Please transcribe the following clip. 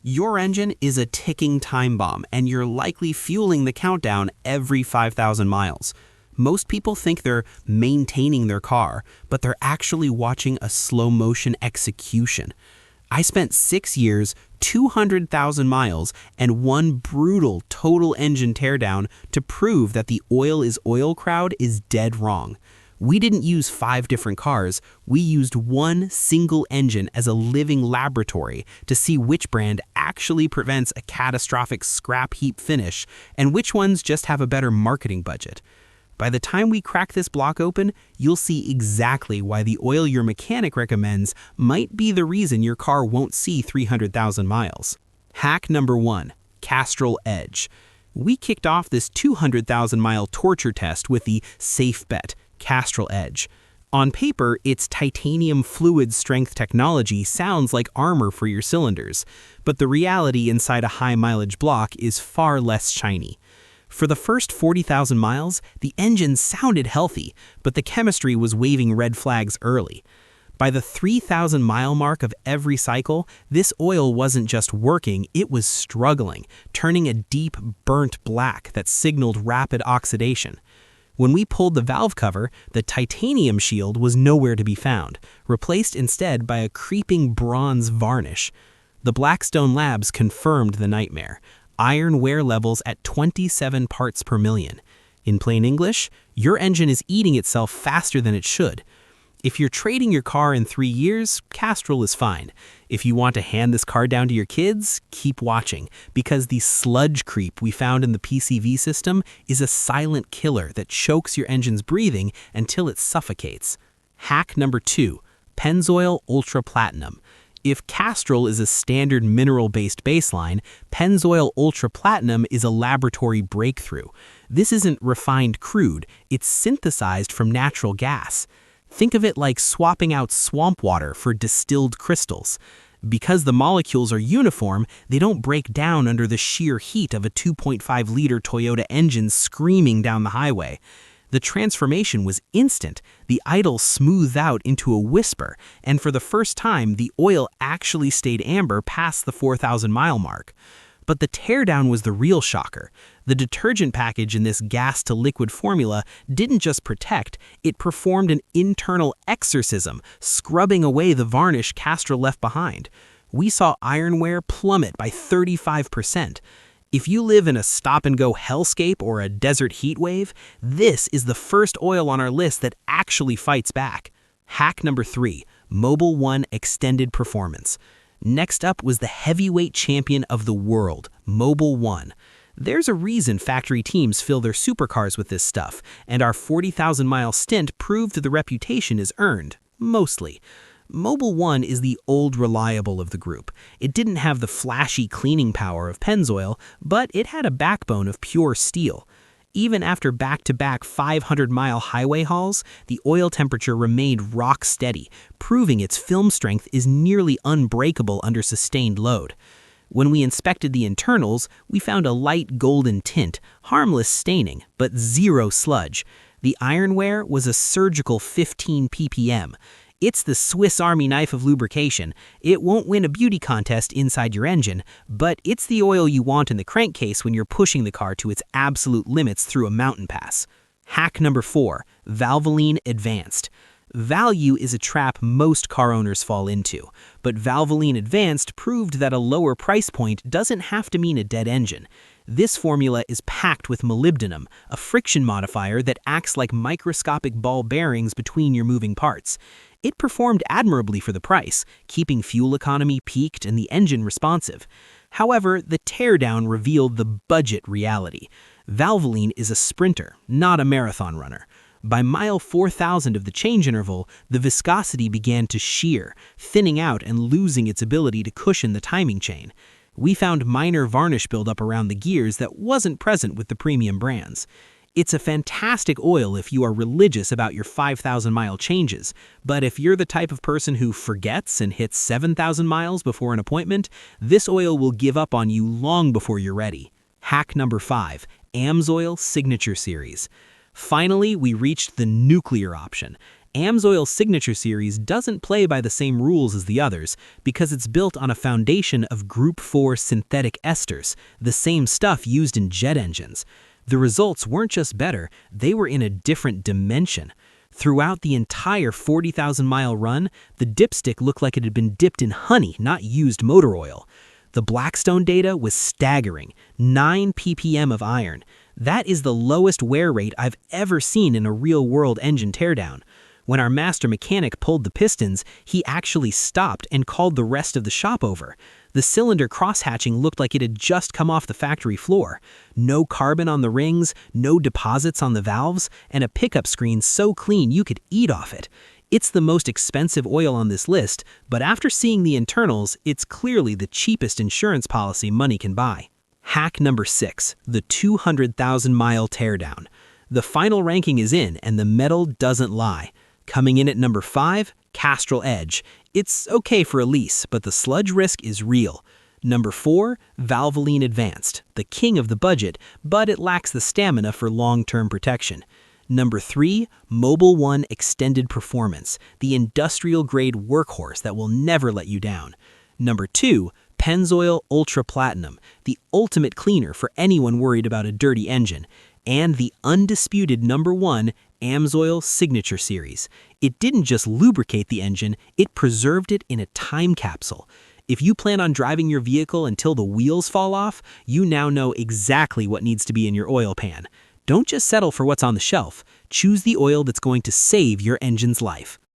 Your engine is a ticking time bomb, and you're likely fueling the countdown every 5,000 miles. Most people think they're maintaining their car, but they're actually watching a slow-motion execution. I spent 6 years, 200,000 miles, and one brutal total engine teardown to prove that the oil is oil crowd is dead wrong. We didn't use 5 different cars, we used one single engine as a living laboratory to see which brand actually prevents a catastrophic scrap heap finish and which ones just have a better marketing budget. By the time we crack this block open, you'll see exactly why the oil your mechanic recommends might be the reason your car won't see 300,000 miles. Hack number 1, Castrol Edge. We kicked off this 200,000-mile torture test with the safe bet, Castrol Edge. On paper, its titanium fluid strength technology sounds like armor for your cylinders, but the reality inside a high-mileage block is far less shiny. For the first 40,000 miles, the engine sounded healthy, but the chemistry was waving red flags early. By the 3,000-mile mark of every cycle, this oil wasn't just working, it was struggling, turning a deep, burnt black that signaled rapid oxidation. When we pulled the valve cover, the titanium shield was nowhere to be found, replaced instead by a creeping bronze varnish. The Blackstone Labs confirmed the nightmare. Iron wear levels at 27 parts per million. In plain English, your engine is eating itself faster than it should. If you're trading your car in 3 years, Castrol is fine. If you want to hand this car down to your kids, keep watching, because the sludge creep we found in the PCV system is a silent killer that chokes your engine's breathing until it suffocates. Hack number 2, Pennzoil Ultra Platinum. If Castrol is a standard mineral-based baseline, Pennzoil Ultra Platinum is a laboratory breakthrough. This isn't refined crude, it's synthesized from natural gas. Think of it like swapping out swamp water for distilled crystals. Because the molecules are uniform, they don't break down under the sheer heat of a 2.5-liter Toyota engine screaming down the highway. The transformation was instant. The idle smoothed out into a whisper, and for the first time, the oil actually stayed amber past the 4,000-mile mark. But the teardown was the real shocker. The detergent package in this gas-to-liquid formula didn't just protect, it performed an internal exorcism, scrubbing away the varnish Castrol left behind. We saw iron wear plummet by 35%. If you live in a stop-and-go hellscape or a desert heat wave, this is the first oil on our list that actually fights back. Hack number 3, Mobil 1 Extended Performance. Next up was the heavyweight champion of the world, Mobil 1. There's a reason factory teams fill their supercars with this stuff, and our 40,000-mile stint proved the reputation is earned, mostly. Mobil 1 is the old reliable of the group. It didn't have the flashy cleaning power of Pennzoil, but it had a backbone of pure steel. Even after back-to-back 500-mile highway hauls, the oil temperature remained rock steady, proving its film strength is nearly unbreakable under sustained load. When we inspected the internals, we found a light golden tint, harmless staining, but zero sludge. The iron wear was a surgical 15 ppm. It's the Swiss Army knife of lubrication. It won't win a beauty contest inside your engine, but it's the oil you want in the crankcase when you're pushing the car to its absolute limits through a mountain pass. Hack number 4, Valvoline Advanced. Value is a trap most car owners fall into, but Valvoline Advanced proved that a lower price point doesn't have to mean a dead engine. This formula is packed with molybdenum, a friction modifier that acts like microscopic ball bearings between your moving parts. It performed admirably for the price, keeping fuel economy peaked and the engine responsive. However, the teardown revealed the budget reality. Valvoline is a sprinter, not a marathon runner. By mile 4,000 of the change interval, the viscosity began to shear, thinning out and losing its ability to cushion the timing chain. We found minor varnish buildup around the gears that wasn't present with the premium brands. It's a fantastic oil if you are religious about your 5,000-mile changes, but if you're the type of person who forgets and hits 7,000 miles before an appointment, this oil will give up on you long before you're ready. Hack number 5, Amsoil Signature Series. Finally, we reached the nuclear option. Amsoil Signature series doesn't play by the same rules as the others because it's built on a foundation of Group 4 synthetic esters, the same stuff used in jet engines. The results weren't just better, they were in a different dimension. Throughout the entire 40,000-mile run, the dipstick looked like it had been dipped in honey, not used motor oil. The Blackstone data was staggering, 9 ppm of iron. That is the lowest wear rate I've ever seen in a real-world engine teardown. When our master mechanic pulled the pistons, he actually stopped and called the rest of the shop over. The cylinder crosshatching looked like it had just come off the factory floor. No carbon on the rings, no deposits on the valves, and a pickup screen so clean you could eat off it. It's the most expensive oil on this list, but after seeing the internals, it's clearly the cheapest insurance policy money can buy. Hack number 6, the 200,000-mile teardown. The final ranking is in, and the metal doesn't lie. Coming in at number 5, Castrol Edge. It's okay for a lease, but the sludge risk is real. Number 4, Valvoline Advanced, the king of the budget, but it lacks the stamina for long-term protection. Number 3, Mobil 1 Extended Performance, the industrial-grade workhorse that will never let you down. Number 2, Pennzoil Ultra Platinum, the ultimate cleaner for anyone worried about a dirty engine. And the undisputed number 1, Amsoil Signature series. It didn't just lubricate the engine, it preserved it in a time capsule. If you plan on driving your vehicle until the wheels fall off, you now know exactly what needs to be in your oil pan. Don't just settle for what's on the shelf. Choose the oil that's going to save your engine's life.